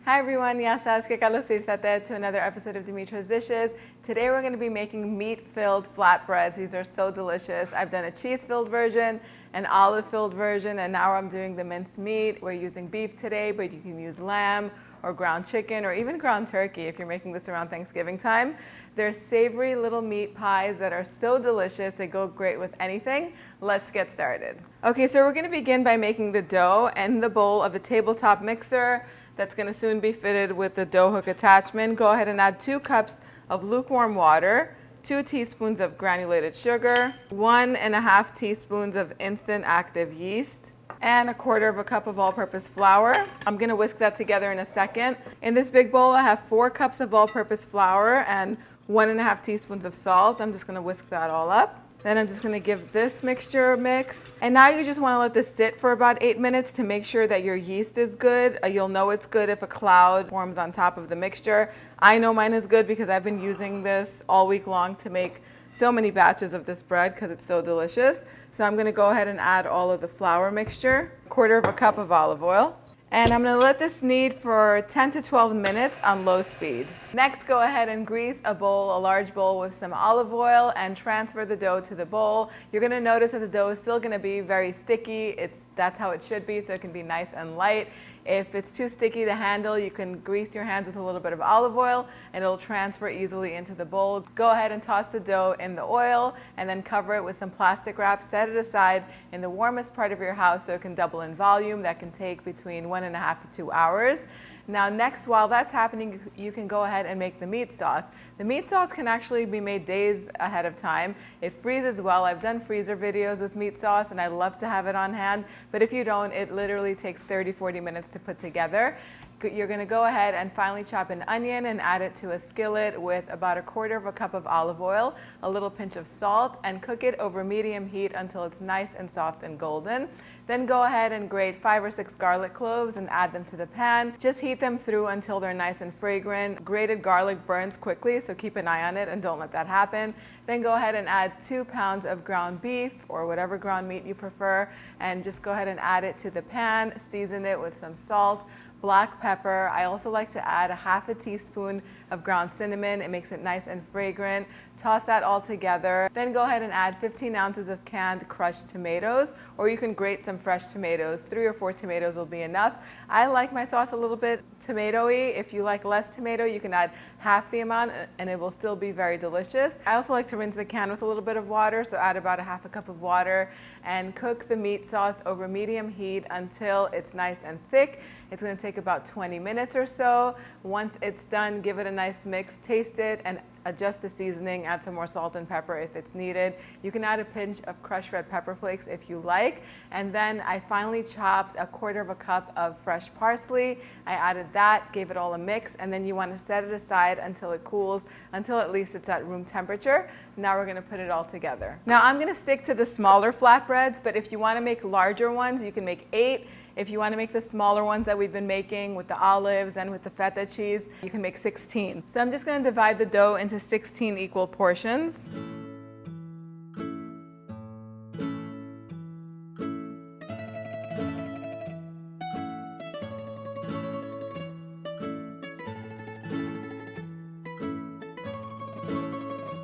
Hi everyone, to another episode of Dimitra's Dishes. Today we're going to be making meat-filled flatbreads. These are so delicious. I've done a cheese-filled version, an olive-filled version, and now I'm doing the minced meat. We're using beef today, but you can use lamb or ground chicken or even ground turkey if you're making this around Thanksgiving time. They're savory little meat pies that are so delicious. They go great with anything. Let's get started. Okay, so we're going to begin by making the dough in the bowl of a tabletop mixer that's going to soon be fitted with the dough hook attachment. Go ahead and add 2 cups of lukewarm water, 2 teaspoons of granulated sugar, 1.5 teaspoons of instant active yeast, and 1/4 cup of all-purpose flour. I'm going to whisk that together in a second. In this big bowl, I have 4 cups of all-purpose flour and 1.5 teaspoons of salt. I'm just going to whisk that all up. Then I'm just going to give this mixture a mix. And now you just want to let this sit for about 8 minutes to make sure that your yeast is good. You'll know it's good if a cloud forms on top of the mixture. I know mine is good because I've been using this all week long to make so many batches of this bread because it's so delicious. So I'm going to go ahead and add all of the flour mixture, 1/4 cup of olive oil. And I'm going to let this knead for 10 to 12 minutes on low speed. Next, go ahead and grease a large bowl with some olive oil and transfer the dough to the bowl. You're going to notice that the dough is still going to be very sticky. That's how it should be, so it can be nice and light. If it's too sticky to handle, you can grease your hands with a little bit of olive oil and it'll transfer easily into the bowl. Go ahead and toss the dough in the oil and then cover it with some plastic wrap. Set it aside in the warmest part of your house so it can double in volume. That can take between 1.5 to 2 hours. Now next, while that's happening, you can go ahead and make the meat sauce. The meat sauce can actually be made days ahead of time. It freezes well. I've done freezer videos with meat sauce and I love to have it on hand, but if you don't, it literally takes 30-40 minutes to put together. You're going to go ahead and finely chop an onion and add it to a skillet with about 1/4 cup of olive oil, a little pinch of salt, and cook it over medium heat until it's nice and soft and golden. Then go ahead and grate 5 or 6 garlic cloves and add them to the pan. Just heat them through until they're nice and fragrant. Grated garlic burns quickly, so keep an eye on it and don't let that happen. Then go ahead and add 2 pounds of ground beef or whatever ground meat you prefer, and just go ahead and add it to the pan. Season it with some salt, black pepper. I also like to add 1/2 teaspoon of ground cinnamon. It makes it nice and fragrant. Toss that all together. Then go ahead and add 15 ounces of canned crushed tomatoes, or you can grate some fresh tomatoes. 3 or 4 tomatoes will be enough. I like my sauce a little bit tomatoey. If you like less tomato, you can add half the amount and it will still be very delicious. I also like to rinse the can with a little bit of water, so add about 1/2 cup of water and cook the meat sauce over medium heat until it's nice and thick. It's going to take about 20 minutes or so. Once it's done, give it a nice mix, taste it, and adjust the seasoning. Add some more salt and pepper if it's needed. You can add a pinch of crushed red pepper flakes if you like. And then I finally chopped 1/4 cup of fresh parsley. I added that, gave it all a mix, and then you want to set it aside until it cools, until at least it's at room temperature. Now we're going to put it all together. Now I'm going to stick to the smaller flatbreads, but if you want to make larger ones, you can make 8. If you want to make the smaller ones that we've been making with the olives and with the feta cheese, you can make 16. So I'm just going to divide the dough into 16 equal portions.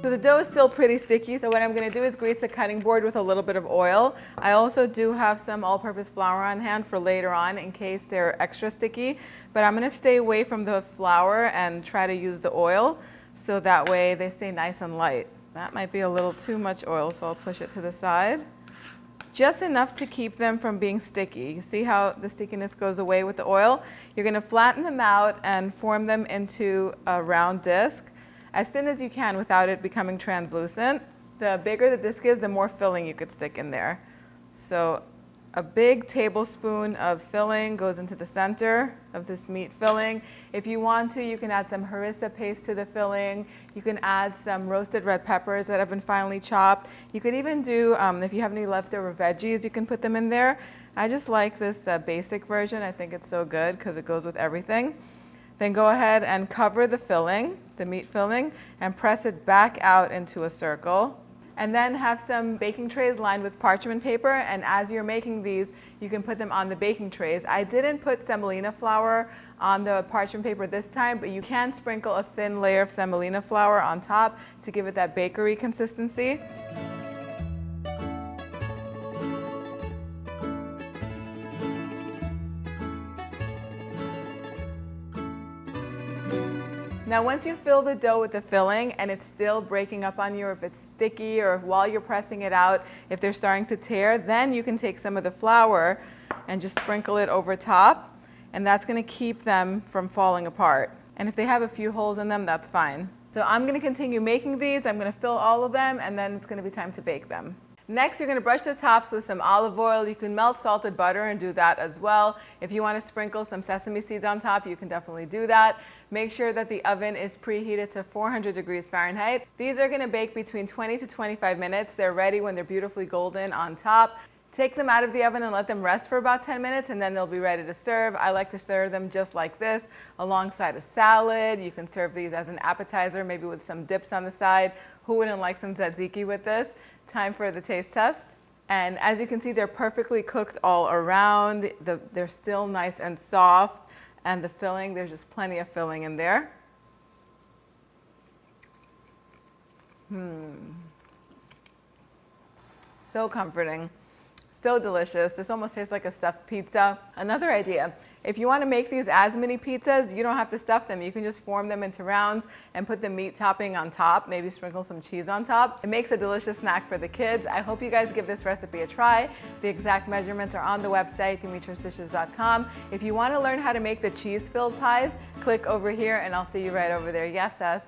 So the dough is still pretty sticky, so what I'm going to do is grease the cutting board with a little bit of oil. I also do have some all-purpose flour on hand for later on in case they're extra sticky, but I'm going to stay away from the flour and try to use the oil so that way they stay nice and light. That might be a little too much oil, so I'll push it to the side. Just enough to keep them from being sticky. You see how the stickiness goes away with the oil? You're going to flatten them out and form them into a round disc, as thin as you can without it becoming translucent. The bigger the disc is, the more filling you could stick in there. So a big tablespoon of filling goes into the center of this meat filling. If you want to, you can add some harissa paste to the filling. You can add some roasted red peppers that have been finely chopped. You could even do, if you have any leftover veggies, you can put them in there. I just like this basic version. I think it's so good because it goes with everything. Then go ahead and cover the filling, the meat filling, and press it back out into a circle. And then have some baking trays lined with parchment paper, and as you're making these, you can put them on the baking trays. I didn't put semolina flour on the parchment paper this time, but you can sprinkle a thin layer of semolina flour on top to give it that bakery consistency. Now once you fill the dough with the filling and it's still breaking up on you, or if it's sticky, or while you're pressing it out, if they're starting to tear, then you can take some of the flour and just sprinkle it over top, and that's going to keep them from falling apart. And if they have a few holes in them, that's fine. So I'm going to continue making these. I'm going to fill all of them, and then it's going to be time to bake them. Next, you're going to brush the tops with some olive oil. You can melt salted butter and do that as well. If you want to sprinkle some sesame seeds on top, you can definitely do that. Make sure that the oven is preheated to 400 degrees Fahrenheit. These are going to bake between 20 to 25 minutes. They're ready when they're beautifully golden on top. Take them out of the oven and let them rest for about 10 minutes, and then they'll be ready to serve. I like to serve them just like this, alongside a salad. You can serve these as an appetizer, maybe with some dips on the side. Who wouldn't like some tzatziki with this? Time for the taste test. And as you can see, they're perfectly cooked all around. They're still nice and soft. And the filling, there's just plenty of filling in there. So comforting. So delicious. This almost tastes like a stuffed pizza. Another idea, if you want to make these as mini pizzas, you don't have to stuff them. You can just form them into rounds and put the meat topping on top, maybe sprinkle some cheese on top. It makes a delicious snack for the kids. I hope you guys give this recipe a try. The exact measurements are on the website, dimitrasdishes.com. If you want to learn how to make the cheese-filled pies, click over here and I'll see you right over there. Yes, Sess?